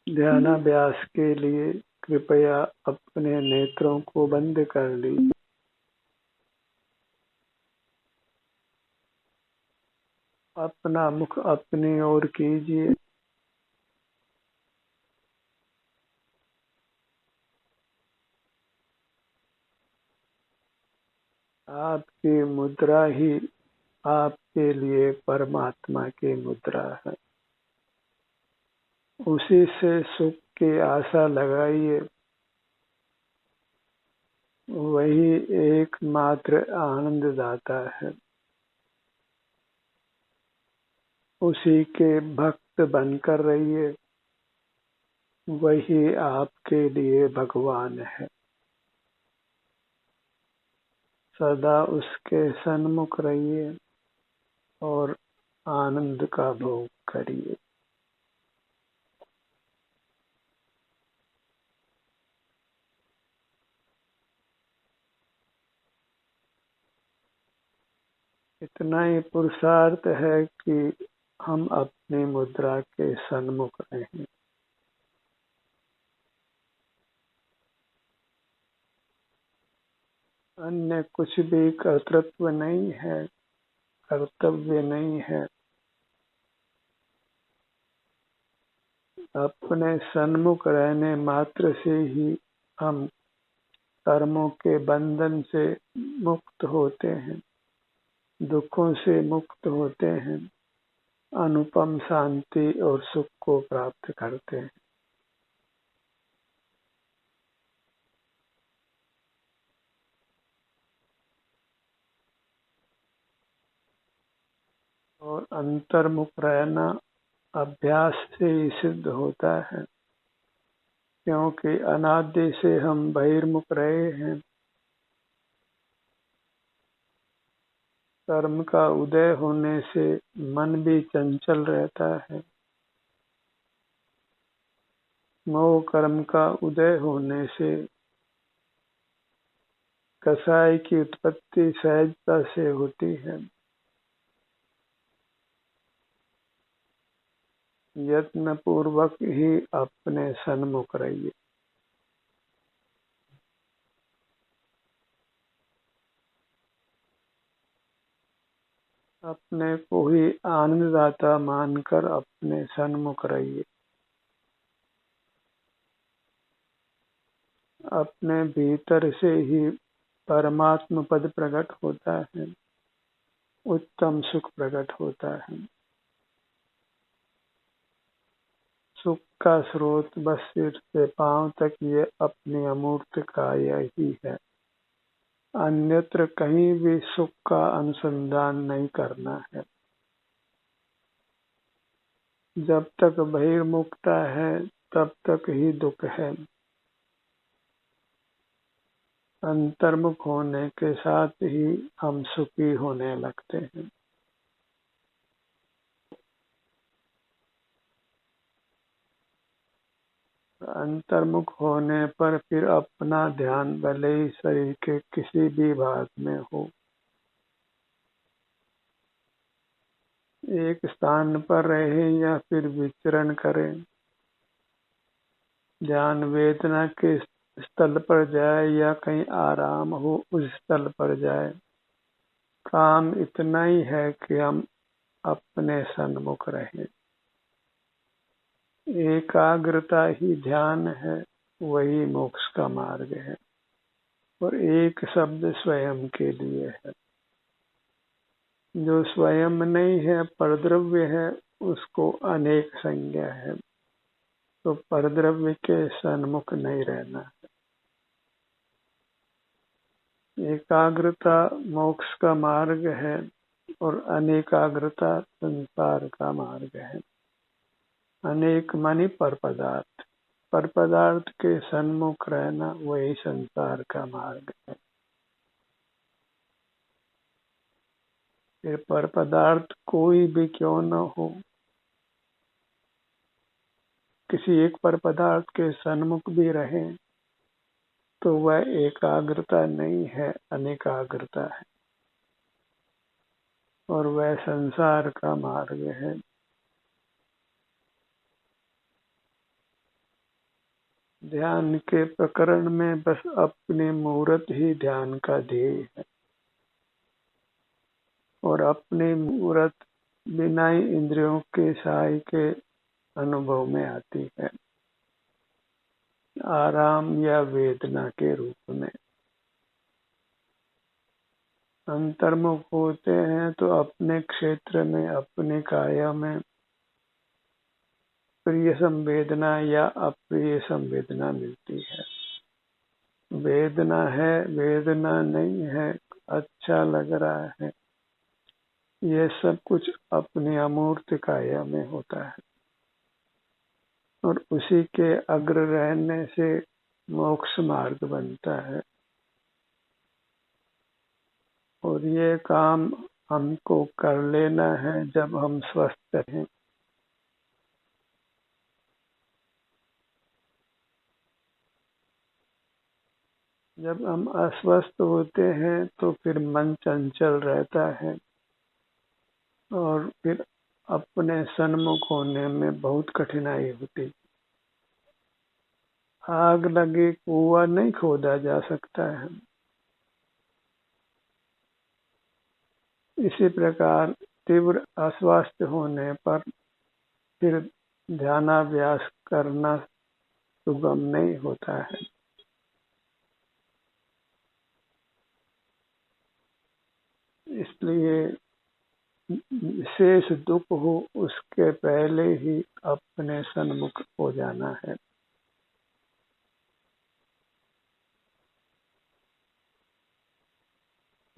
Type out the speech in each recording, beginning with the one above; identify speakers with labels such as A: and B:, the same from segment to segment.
A: ध्यानाभ्यास के लिए कृपया अपने नेत्रों को बंद कर लीजिए। अपना मुख अपनी ओर कीजिए। आपकी मुद्रा ही आपके लिए परमात्मा की मुद्रा है। उसी से सुख की आशा लगाइए। वही एकमात्र आनंददाता है। उसी के भक्त बनकर रहिए। वही आपके लिए भगवान है। सदा उसके सन्मुख रहिए और आनंद का भोग करिए। इतना ही पुरुषार्थ है कि हम अपनी मुद्रा के सन्मुख रहें। अन्य कुछ भी कर्तृत्व नहीं है, कर्तव्य नहीं है। अपने सन्मुख रहने मात्र से ही हम कर्मों के बंधन से मुक्त होते हैं, दुखों से मुक्त होते हैं, अनुपम शांति और सुख को प्राप्त करते हैं। और अंतर्मुख रहना अभ्यास से ही सिद्ध होता है, क्योंकि अनादि से हम बहिर्मुख रहे हैं। कर्म का उदय होने से मन भी चंचल रहता है। मोह कर्म का उदय होने से कसाई की उत्पत्ति सहजता से होती है। यत्न पूर्वक ही अपने सन्मुख रहिए। अपने को ही आनंददाता मानकर अपने सन्मुख रहिए। अपने भीतर से ही परमात्म पद प्रकट होता है, उत्तम सुख प्रकट होता है। सुख का स्रोत बस सिर से पांव तक ये अपनी अमूर्त काया ही है। अन्यत्र कहीं भी सुख का अनुसंधान नहीं करना है। जब तक बहिर्मुखता है तब तक ही दुख है। अंतर्मुख होने के साथ ही हम सुखी होने लगते हैं। अंतर्मुख होने पर फिर अपना ध्यान भले ही शरीर के किसी भी भाग में हो, एक स्थान पर रहे या फिर विचरण करें, ध्यान वेदना के स्थल पर जाए या कहीं आराम हो उस स्थल पर जाए, काम इतना ही है कि हम अपने सन्मुख रहें। एकाग्रता ही ध्यान है, वही मोक्ष का मार्ग है। और एक शब्द स्वयं के लिए है। जो स्वयं नहीं है, परद्रव्य है, उसको अनेक संज्ञा है। तो परद्रव्य के सन्मुख नहीं रहना है। एकाग्रता मोक्ष का मार्ग है और अनेकाग्रता संसार का मार्ग है। अनेक मानी पर पदार्थ, पर पदार्थ के सन्मुख रहना वही संसार का मार्ग है। फिर पर पदार्थ कोई भी क्यों न हो, किसी एक पर पदार्थ के सन्मुख भी रहें तो वह एकाग्रता नहीं है, अनेकाग्रता है। और वह संसार का मार्ग है। ध्यान के प्रकरण में बस अपनी मूर्त ही ध्यान का ध्येय है और अपनी मूर्त बिना ही इंद्रियों के सहाय के अनुभव में आती है, आराम या वेदना के रूप में। अंतर्मुख होते हैं तो अपने क्षेत्र में, अपने काया में प्रिय संवेदना या अप्रिय संवेदना मिलती है। वेदना है, वेदना नहीं है, अच्छा लग रहा है, यह सब कुछ अपने अमूर्त काया में होता है और उसी के अग्र रहने से मोक्ष मार्ग बनता है। और ये काम हमको कर लेना है जब हम स्वस्थ हैं। जब हम अस्वस्थ होते हैं तो फिर मन चंचल रहता है और फिर अपने सन्मुख होने में बहुत कठिनाई होती। आग लगे कुआं नहीं खोदा जा सकता है। इसी प्रकार तीव्र अस्वास्थ्य होने पर फिर ध्यानाभ्यास करना सुगम नहीं होता है। इसलिए विशेष दुख हो उसके पहले ही अपने सन्मुख हो जाना है।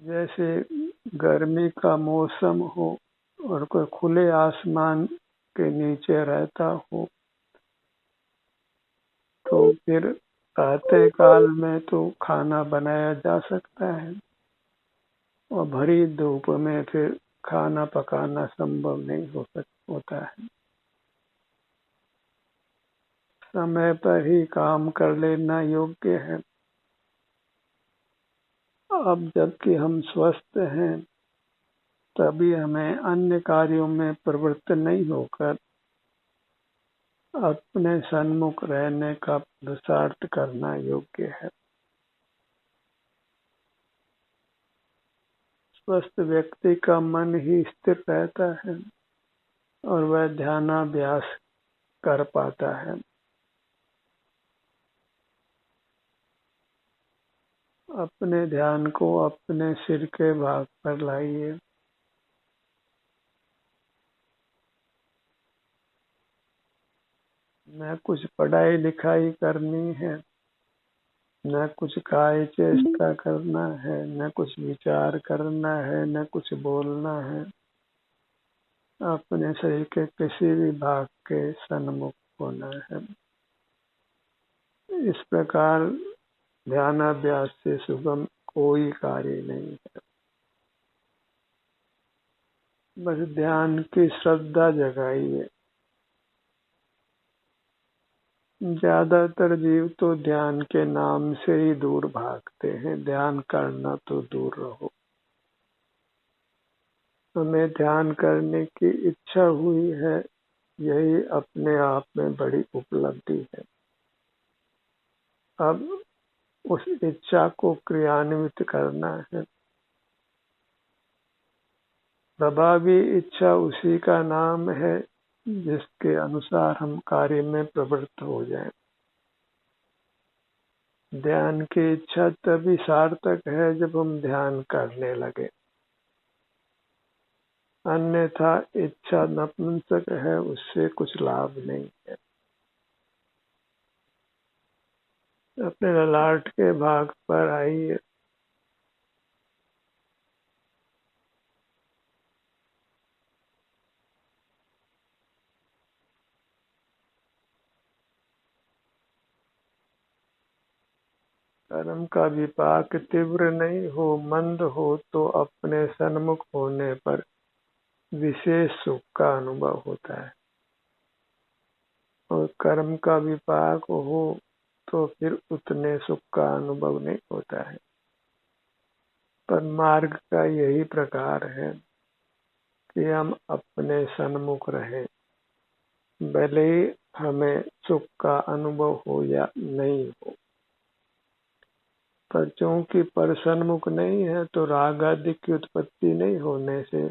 A: जैसे गर्मी का मौसम हो और कोई खुले आसमान के नीचे रहता हो तो फिर प्रातः काल में तो खाना बनाया जा सकता है और भरी धूप में फिर खाना पकाना संभव नहीं होता है। समय पर ही काम कर लेना योग्य है। अब जबकि हम स्वस्थ हैं तभी हमें अन्य कार्यों में प्रवृत्त नहीं होकर अपने सन्मुख रहने का पुरुषार्थ करना योग्य है। स्वस्थ व्यक्ति का मन ही स्थिर रहता है और वह ध्यानाभ्यास कर पाता है। अपने ध्यान को अपने सिर के भाग पर लाइए। न कुछ पढ़ाई लिखाई करनी है, न कुछ काय चेष्टा करना है, न कुछ विचार करना है, न कुछ बोलना है। अपने शरीर के किसी भी भाग के सन्मुख होना है। इस प्रकार ध्यानाभ्यास से सुगम कोई कार्य नहीं है। बस ध्यान की श्रद्धा जगाइए। ज्यादातर जीव तो ध्यान के नाम से ही दूर भागते हैं। ध्यान करना तो दूर रहो। हमें ध्यान करने की इच्छा हुई है, यही अपने आप में बड़ी उपलब्धि है। अब उस इच्छा को क्रियान्वित करना है। प्रभावी इच्छा उसी का नाम है जिसके अनुसार हम कार्य में प्रवृत्त हो जाएं। ध्यान की इच्छा तभी सार्थक है जब हम ध्यान करने लगे, अन्यथा इच्छा नपुंसक है, उससे कुछ लाभ नहीं है। अपने ललाट के भाग पर आइए। कर्म का विपाक तीव्र नहीं हो, मंद हो तो अपने सन्मुख होने पर विशेष सुख का अनुभव होता है और कर्म का विपाक हो तो फिर उतने सुख का अनुभव नहीं होता है। पर मार्ग का यही प्रकार है कि हम अपने सन्मुख रहें, भले ही हमें सुख का अनुभव हो या नहीं हो, पर चूंकि पर सन्मुख नहीं है तो राग आदि की उत्पत्ति नहीं होने से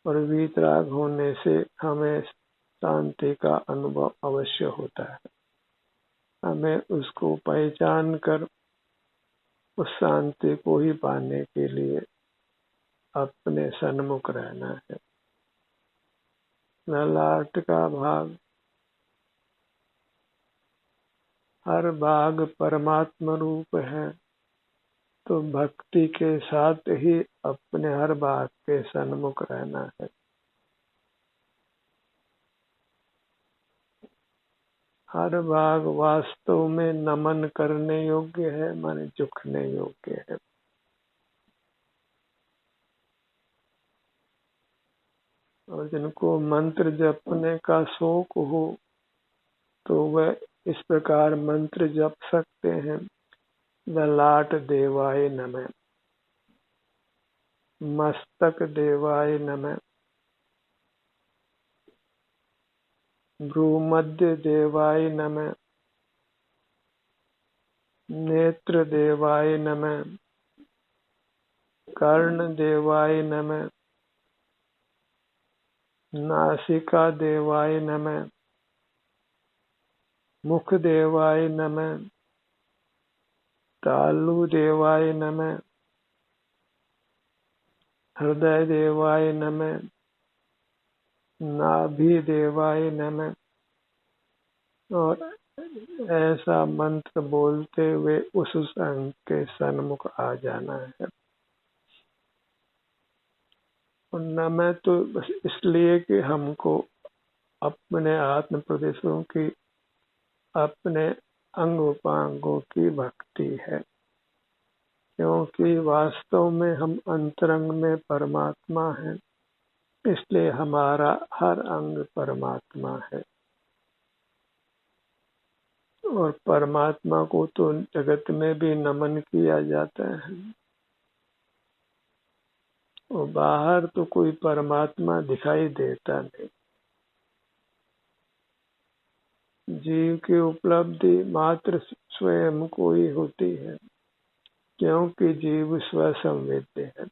A: और वीतराग होने से हमें शांति का अनुभव अवश्य होता है। हमें उसको पहचान कर उस शांति को ही पाने के लिए अपने सन्मुख रहना है। ललाट का भाग, हर भाग परमात्मा रूप है, तो भक्ति के साथ ही अपने हर भाग के सन्मुख रहना है। हर भाग वास्तव में नमन करने योग्य है, माने झुकने योग्य है। और जिनको मंत्र जपने का शौक हो तो वह इस प्रकार मंत्र जप सकते हैं। ललाट देवाय नमः, मस्तक देवाय नमः, भ्रूमध्य देवाय नमः, नेत्र देवाय नमः, कर्ण देवाय नमः, नासिका देवाय नमः, मुख देवाय नमः, तालु देवाय नमः, हृदय देवाय नमः, नाभि देवाय नमः। और ऐसा मंत्र बोलते हुए उस अंग के सन्मुख आ जाना है। और नमः तो बस इसलिए कि हमको अपने आत्म प्रदेशों की, अपने अंग उपांगों की भक्ति है, क्योंकि वास्तव में हम अंतरंग में परमात्मा हैं, इसलिए हमारा हर अंग परमात्मा है। और परमात्मा को तो जगत में भी नमन किया जाता है, और बाहर तो कोई परमात्मा दिखाई देता नहीं। जीव की उपलब्धि मात्र स्वयं को ही होती है, क्योंकि जीव स्वसंवेद्य है।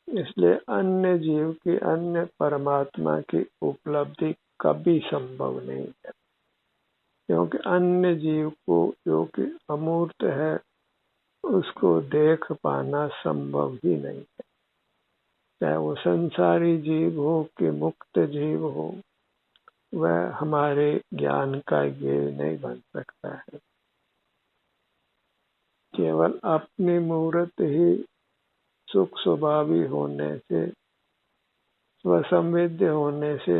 A: इसलिए अन्य जीव की, अन्य परमात्मा की उपलब्धि कभी संभव नहीं है, क्योंकि अन्य जीव को, जो कि अमूर्त है, उसको देख पाना संभव ही नहीं है। चाहे वो संसारी जीव हो कि मुक्त जीव हो, वह हमारे ज्ञान का ये नहीं बन सकता है। केवल अपनी मूर्त ही सुख स्वभावी होने से, स्वसंवेद्य होने से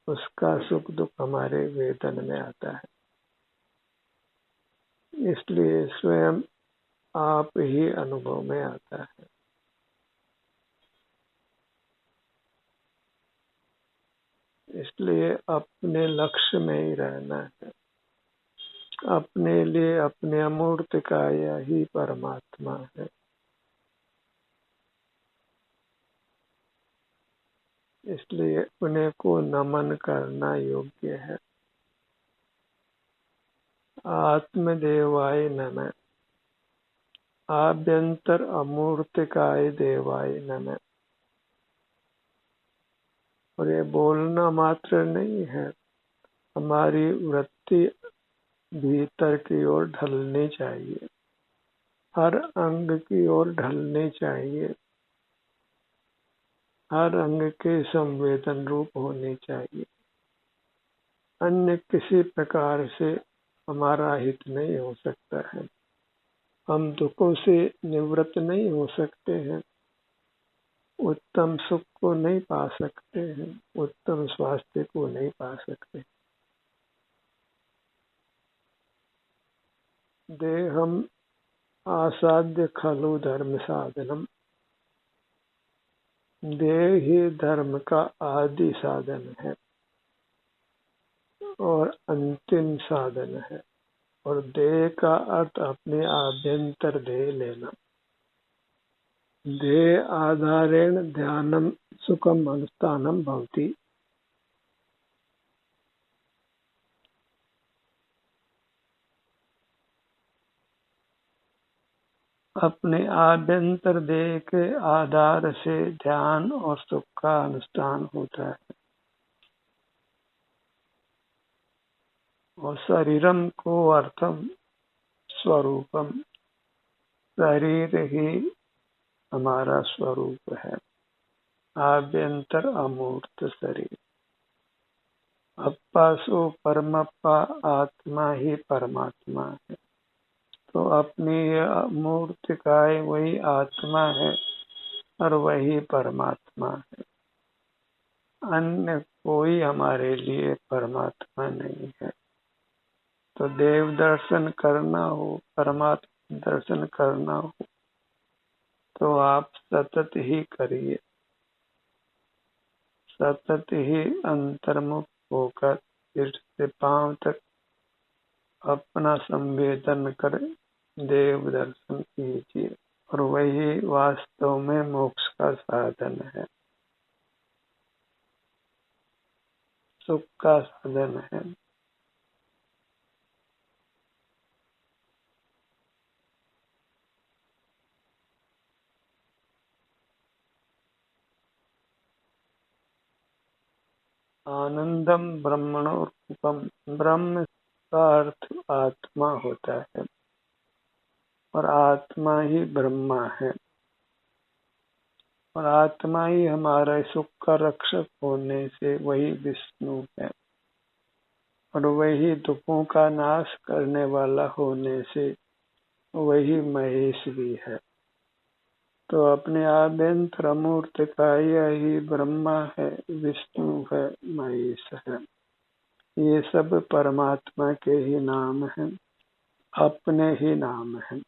A: उसका सुख दुख हमारे वेदन में आता है। इसलिए स्वयं आप ही अनुभव में आता है। इसलिए अपने लक्ष्य में ही रहना है। अपने लिए अपने अमूर्त का यही परमात्मा है। इसलिए उन्हें को नमन करना योग्य है। आत्मदेवाय नमः, आभ्यंतर अमूर्तिकाय देवाय नमः। और ये बोलना मात्र नहीं है, हमारी वृत्ति भीतर की ओर ढलनी चाहिए, हर अंग की ओर ढलनी चाहिए, हर अंग के संवेदन रूप होनी चाहिए। अन्य किसी प्रकार से हमारा हित नहीं हो सकता है। हम दुखों से निवृत्त नहीं हो सकते हैं, उत्तम सुख को नहीं पा सकते हैं, उत्तम स्वास्थ्य को नहीं पा सकते। देहम आसाद्य खलु धर्म साधनम, देह ही धर्म का आदि साधन है और अंतिम साधन है। और देह का अर्थ अपने आभ्यंतर देह लेना। देह आधारेण ध्यानम सुखम अनुष्ठानम भवति। अपने आभ्यंतर देह के आधार से ध्यान और सुख का अनुष्ठान होता है। और शरीरम को अर्थम स्वरूपम, शरीर ही हमारा स्वरूप है, आभ्यंतर अमूर्त शरीर। अप्पा सो परमप्पा, आत्मा ही परमात्मा है। तो अपनी मूर्त काय वही आत्मा है और वही परमात्मा है। अन्य कोई हमारे लिए परमात्मा नहीं है। तो देव दर्शन करना हो, परमात्मा दर्शन करना हो, तो आप सतत ही करिए, सतत ही अंतर्मुख होकर सिर से पांव तक अपना संवेदन कर देव दर्शन कीजिए। और वही वास्तव में मोक्ष का साधन है, सुख का साधन है। आनंदम ब्रह्मणो रूपम, ब्रह्म का अर्थ आत्मा होता है और आत्मा ही ब्रह्मा है। और आत्मा ही हमारे सुख का रक्षक होने से वही विष्णु है और वही दुखों का नाश करने वाला होने से वही महेश भी है। तो अपने आभ्यंतर अमूर्त का यही ब्रह्मा है, विष्णु है, महेश है। ये सब परमात्मा के ही नाम हैं, अपने ही नाम हैं।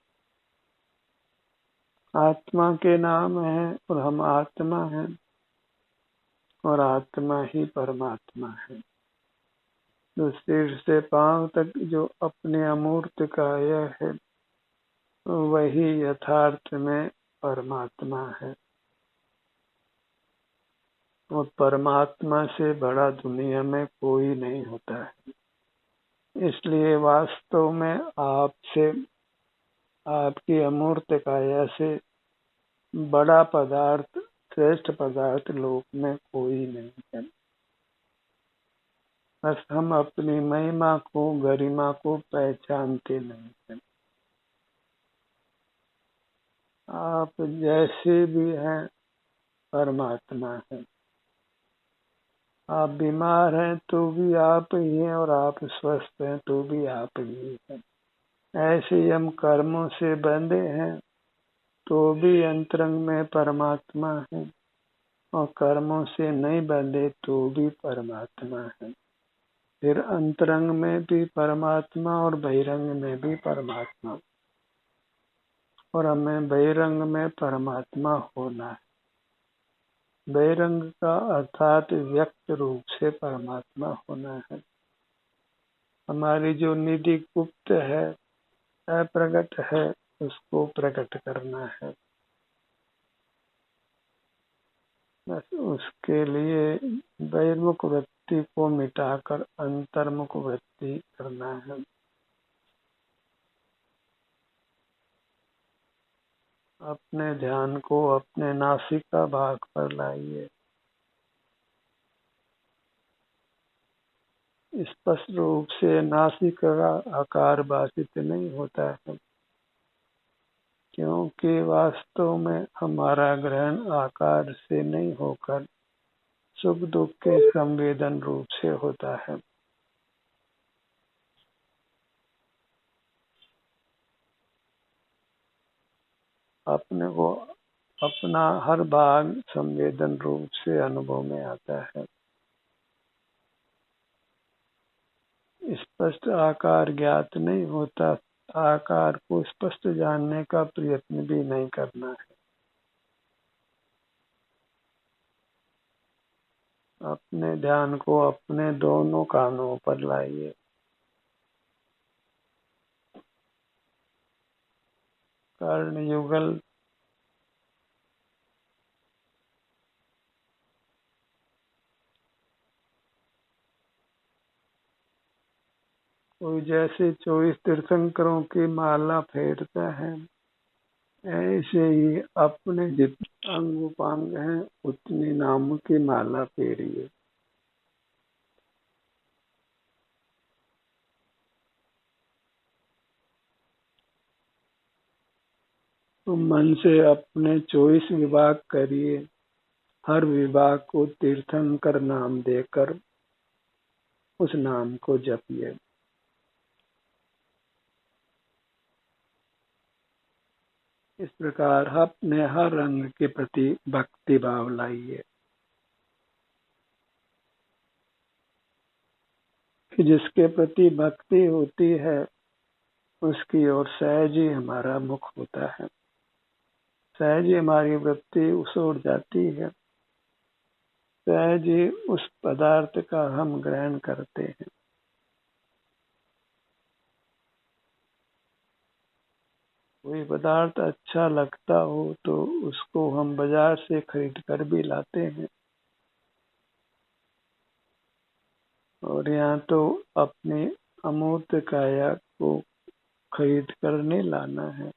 A: आत्मा के नाम है और हम आत्मा हैं और आत्मा ही परमात्मा है। तो सिर से पांव तक जो अपने अमूर्त काया है वही यथार्थ में परमात्मा है। और परमात्मा से बड़ा दुनिया में कोई नहीं होता है। इसलिए वास्तव में आपसे, आपकी अमूर्त काया से बड़ा पदार्थ, श्रेष्ठ पदार्थ लोक में कोई नहीं है। बस हम अपनी महिमा को, गरिमा को पहचानते नहीं हैं। आप जैसे भी हैं परमात्मा है। आप बीमार हैं तो भी आप ही हैं और आप स्वस्थ हैं तो भी आप ही हैं। ऐसे हम कर्मों से बंधे हैं तो भी अंतरंग में परमात्मा है और कर्मों से नहीं बंधे तो भी परमात्मा है। फिर अंतरंग में भी परमात्मा और बहिरंग में भी परमात्मा। और हमें बहिरंग में परमात्मा होना है। बहिरंग का अर्थात व्यक्त रूप से परमात्मा होना है। हमारी जो निधि गुप्त है, अप्रगट है, उसको प्रकट करना है। बस उसके लिए बहिर्मुख वृत्ति को मिटाकर अंतर्मुख वृत्ति करना है। अपने ध्यान को अपने नासिका भाग पर लाइए। स्पष्ट रूप से नासिका का आकार भाषित नहीं होता है, क्योंकि वास्तव में हमारा ग्रहण आकार से नहीं होकर सुख दुख के संवेदन रूप से होता है। अपने को अपना हर भाग संवेदन रूप से अनुभव में आता है। स्पष्ट आकार ज्ञात नहीं होता, आकार को स्पष्ट जानने का प्रयत्न भी नहीं करना है। अपने ध्यान को अपने दोनों कानों पर लाइए। कर्ण युगल कोई जैसे 24 तीर्थंकरों की माला फेरता है, ऐसे ही अपने जितने अंग उपांग हैं उतने नामों की माला फेरिए। तो मन से अपने 24 विभाग करिए, हर विभाग को तीर्थंकर नाम देकर उस नाम को जपिए। इस प्रकार अपने हर अंग के प्रति भक्ति भाव लाइए कि जिसके प्रति भक्ति होती है उसकी ओर सहज ही हमारा मुख होता है, सहज ही हमारी वृत्ति उस ओर जाती है, सहज ही उस पदार्थ का हम ग्रहण करते हैं। कोई पदार्थ अच्छा लगता हो तो उसको हम बाजार से खरीद कर भी लाते हैं, और यहाँ तो अपनी अमूर्त काया को खरीद कर नहीं लाना है,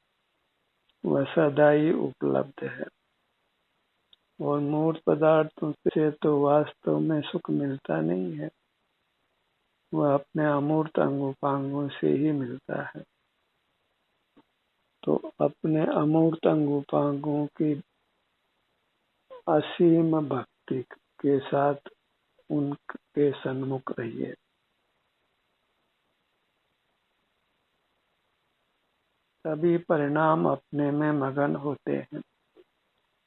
A: वह सदा ही उपलब्ध है। और मूर्त पदार्थों से तो वास्तव में सुख मिलता नहीं है, वह अपने अमूर्त अंगोपांगों से ही मिलता है। तो अपने अमूर्त अंगोपांगों की असीम भक्ति के साथ उनके सन्मुख रहिए। तभी परिणाम अपने में मगन होते हैं,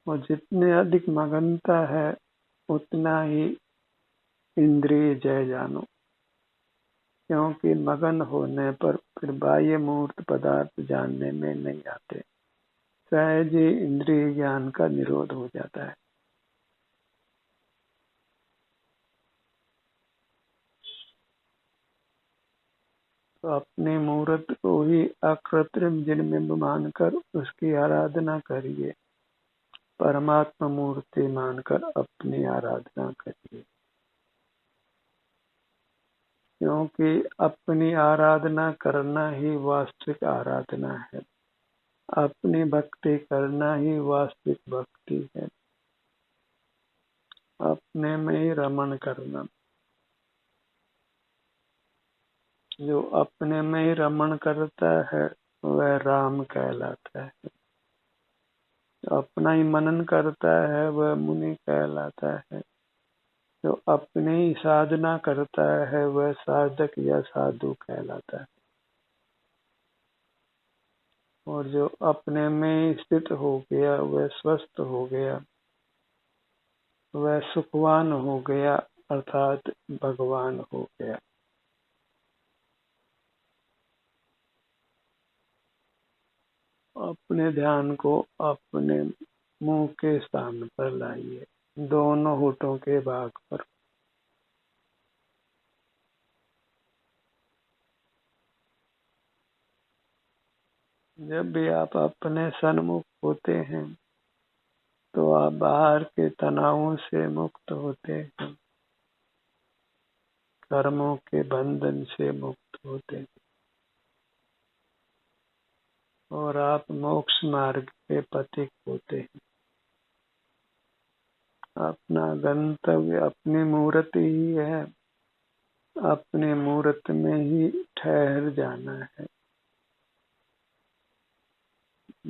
A: और जितने अधिक मगनता है उतना ही इंद्रिय जय जानो, क्योंकि मगन होने पर फिर बाह्य मूर्त पदार्थ जानने में नहीं आते, सहज ही इंद्रिय ज्ञान का निरोध हो जाता है। तो अपने मूर्त को ही अकृत्रिम जिनमें मानकर उसकी आराधना करिए, परमात्मा मूर्ति मानकर अपनी आराधना करिए, क्योंकि अपनी आराधना करना ही वास्तविक आराधना है, अपनी भक्ति करना ही वास्तविक भक्ति है, अपने में ही रमण करना। जो अपने में ही रमण करता है वह राम कहलाता है, जो अपना ही मनन करता है वह मुनि कहलाता है, जो अपनी ही साधना करता है वह साधक या साधु कहलाता है, और जो अपने में स्थित हो गया वह स्वस्थ हो गया, वह सुखवान हो गया, अर्थात भगवान हो गया। अपने ध्यान को अपने मुंह के स्थान पर लाइए, दोनों होठों के भाग पर। जब भी आप अपने सन्मुख होते हैं तो आप बाहर के तनावों से मुक्त होते हैं, कर्मों के बंधन से मुक्त होते हैं, और आप मोक्ष मार्ग के पथिक होते हैं। अपना गंतव्य अपनी मूर्त ही है, अपने मूर्त में ही ठहर जाना है।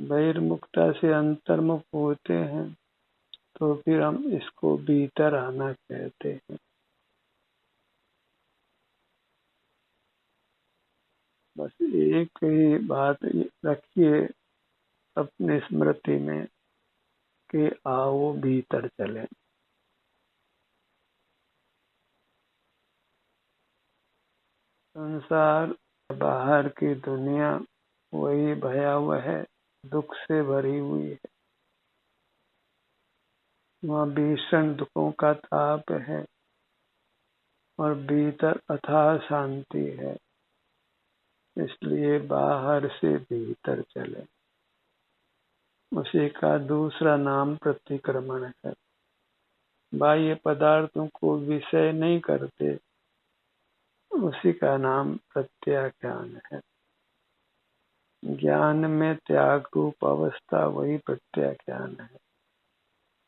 A: बहिर्मुखता से अंतर्मुख होते हैं तो फिर हम इसको भीतर आना कहते हैं। बस एक ही बात रखिए अपने स्मृति में कि आओ भीतर चले। संसार, बाहर की दुनिया वही भयावह है, दुख से भरी हुई है, वहाँ भीषण दुखों का ताप है, और भीतर अथाह शांति है। इसलिए बाहर से भीतर चले। उसी का दूसरा नाम प्रतिक्रमण है। बाह्य पदार्थों को विषय नहीं करते, उसी का नाम प्रत्याख्यान है। ज्ञान में त्याग रूप अवस्था वही प्रत्याख्यान है।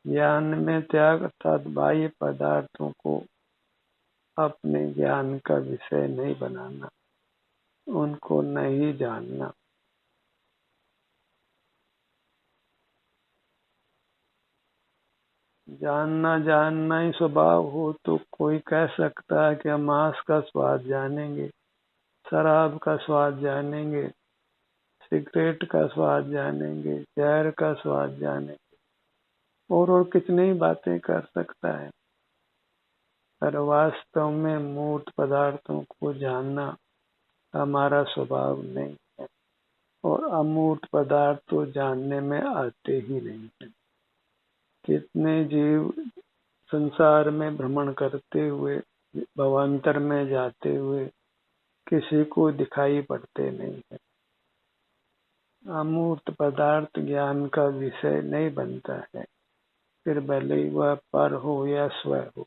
A: ज्ञान में त्याग अर्थात बाह्य पदार्थों को अपने ज्ञान का विषय नहीं बनाना, उनको नहीं जानना। जानना ही स्वभाव हो तो कोई कह सकता है कि हम मांस का स्वाद जानेंगे, शराब का स्वाद जानेंगे, सिगरेट का स्वाद जानेंगे, जहर का स्वाद जानेंगे, और कितनी ही बातें कर सकता है। पर वास्तव में मूर्त पदार्थों को जानना हमारा स्वभाव नहीं है, और अमूर्त पदार्थ तो जानने में आते ही नहीं है। कितने जीव संसार में भ्रमण करते हुए, भवांतर में जाते हुए किसी को दिखाई पड़ते नहीं है। अमूर्त पदार्थ ज्ञान का विषय नहीं बनता है, फिर भले वह पर हो या स्व हो।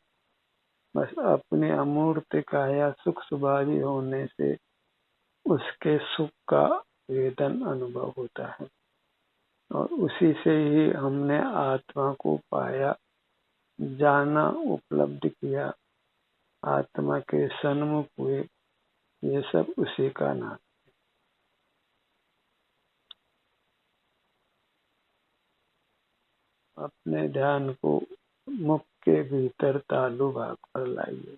A: बस अपने अमूर्त का या सुख स्वभावी होने से उसके सुख का वेदन अनुभव होता है, और उसी से ही हमने आत्मा को पाया, जाना, उपलब्ध किया, आत्मा के सन्मुख हुए। ये सब उसी का नाम। अपने ध्यान को मुख के भीतर तालु भाग पर लाइए।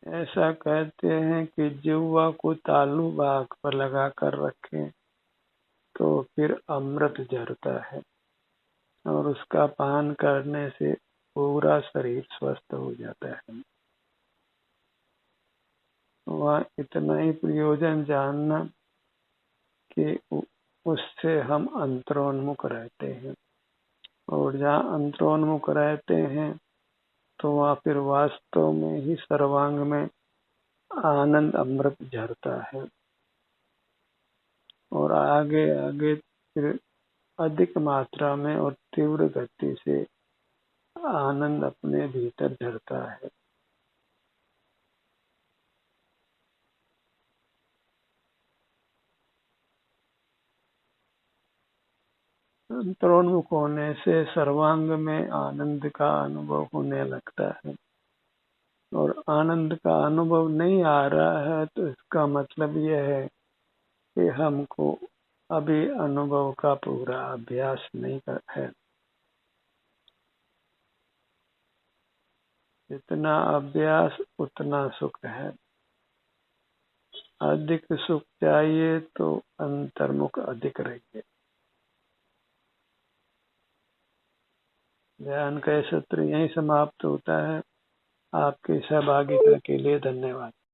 A: ऐसा कहते हैं कि जिह्वा को तालु भाग पर लगा कर रखें तो फिर अमृत झरता है, और उसका पान करने से पूरा शरीर स्वस्थ हो जाता है। वह इतना ही प्रयोजन जानना कि उससे हम अंतरोन्मुख रहते हैं, और जहाँ अंतरोन्मुख रहते हैं तो वहाँ फिर वास्तव में ही सर्वांग में आनंद अमृत झरता है, और आगे आगे फिर अधिक मात्रा में और तीव्र गति से आनंद अपने भीतर झरता है। अंतरोन्मुख होने से सर्वांग में आनंद का अनुभव होने लगता है, और आनंद का अनुभव नहीं आ रहा है तो इसका मतलब यह है कि हमको अभी अनुभव का पूरा अभ्यास नहीं है। जितना अभ्यास उतना सुख है। अधिक सुख चाहिए तो अंतर्मुख अधिक रहिए। ध्यान का सत्र यहीं समाप्त होता है। आपकी सहभागिता के लिए धन्यवाद।